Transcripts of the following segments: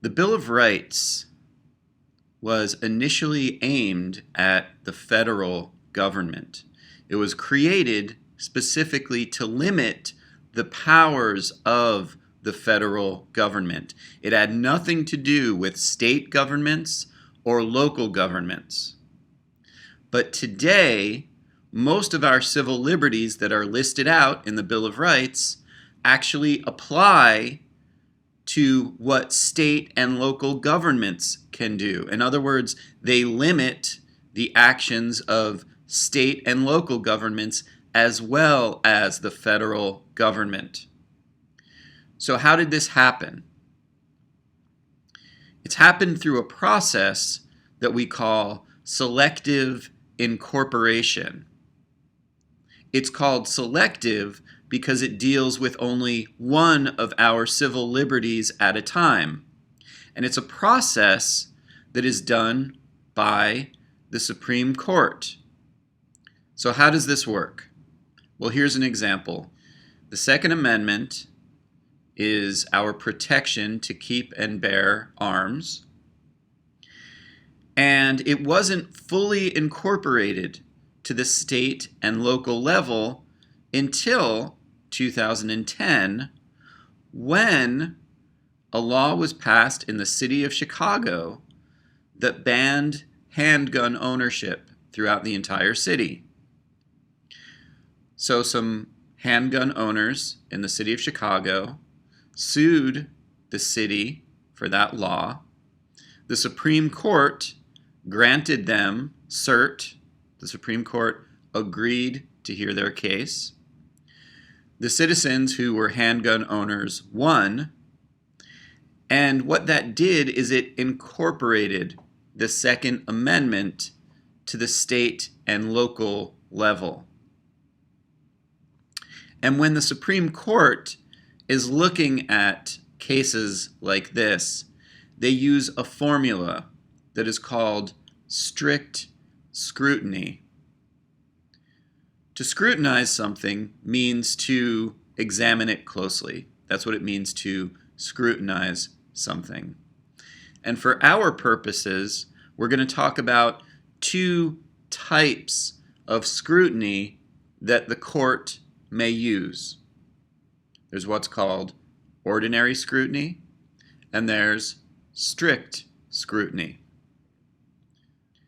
The Bill of Rights was initially aimed at the federal government. It was created specifically to limit the powers of the federal government. It had nothing to do with state governments or local governments. But today, most of our civil liberties that are listed out in the Bill of Rights actually apply to what state and local governments can do. In other words, they limit the actions of state and local governments as well as the federal government. So how did this happen? It's happened through a process that we call selective incorporation. It's called selective because it deals with only one of our civil liberties at a time. And it's a process that is done by the Supreme Court. So how does this work? Well, here's an example. The Second Amendment is our protection to keep and bear arms. And it wasn't fully incorporated to the state and local level until 2010, when a law was passed in the city of Chicago that banned handgun ownership throughout the entire city. So some handgun owners in the city of Chicago sued the city for that law. The Supreme Court granted them cert. The Supreme Court agreed to hear their case. The citizens who were handgun owners won, and what that did is it incorporated the Second Amendment to the state and local level. And when the Supreme Court is looking at cases like this, they use a formula that is called strict scrutiny. To scrutinize something means to examine it closely. That's what it means to scrutinize something. And for our purposes, we're going to talk about two types of scrutiny that the court may use. There's what's called ordinary scrutiny, and there's strict scrutiny.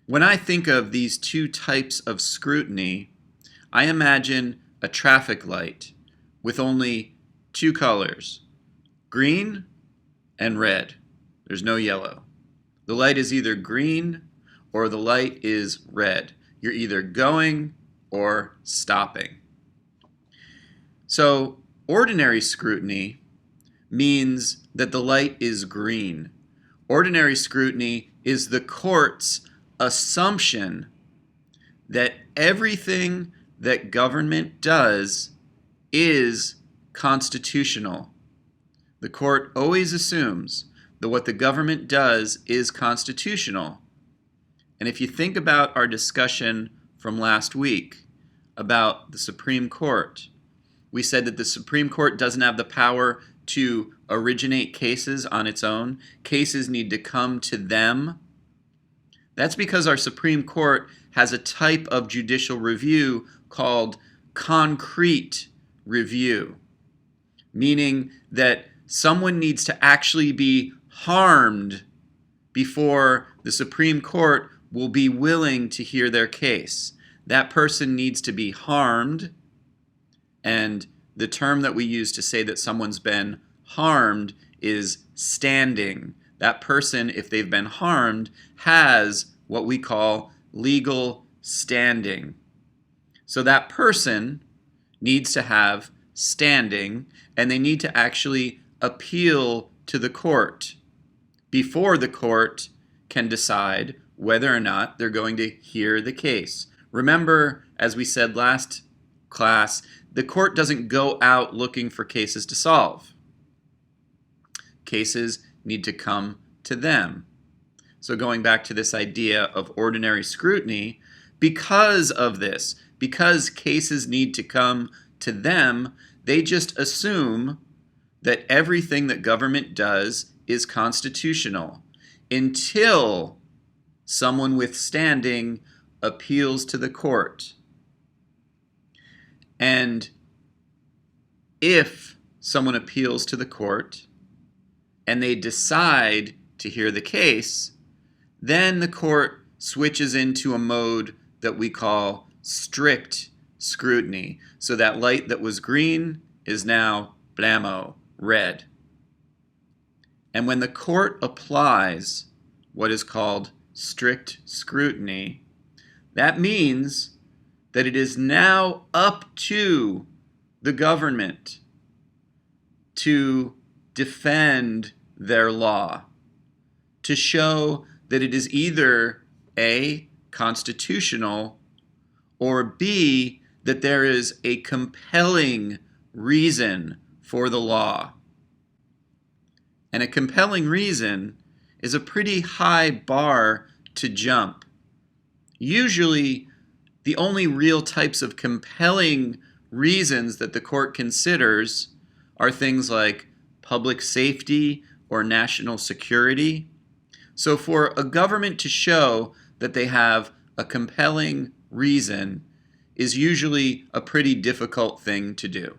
When I think of these two types of scrutiny, I imagine a traffic light with only two colors, green and red. There's no yellow. The light is either green or the light is red. You're either going or stopping. So ordinary scrutiny means that the light is green. Ordinary scrutiny is the court's assumption that everything that government does is constitutional. The court always assumes that what the government does is constitutional. And if you think about our discussion from last week about the Supreme Court, we said that the Supreme Court doesn't have the power to originate cases on its own. Cases need to come to them. That's because our Supreme Court has a type of judicial review called concrete review, meaning that someone needs to actually be harmed before the Supreme Court will be willing to hear their case. That person needs to be harmed, and the term that we use to say that someone's been harmed is standing. That person, if they've been harmed, has what we call legal standing. So that person needs to have standing, and they need to actually appeal to the court before the court can decide whether or not they're going to hear the case. Remember, as we said last class, the court doesn't go out looking for cases to solve. Cases need to come to them. So going back to this idea of ordinary scrutiny, because of this, because cases need to come to them, they just assume that everything that government does is constitutional until someone withstanding appeals to the court. And if someone appeals to the court and they decide to hear the case, then the court switches into a mode that we call strict scrutiny. So that light that was green is now blammo, red. And when the court applies what is called strict scrutiny, that means that it is now up to the government to defend their law, to show that it is either A, constitutional, or B, that there is a compelling reason for the law. And a compelling reason is a pretty high bar to jump. Usually, the only real types of compelling reasons that the court considers are things like public safety or national security. So for a government to show that they have a compelling reason is usually a pretty difficult thing to do.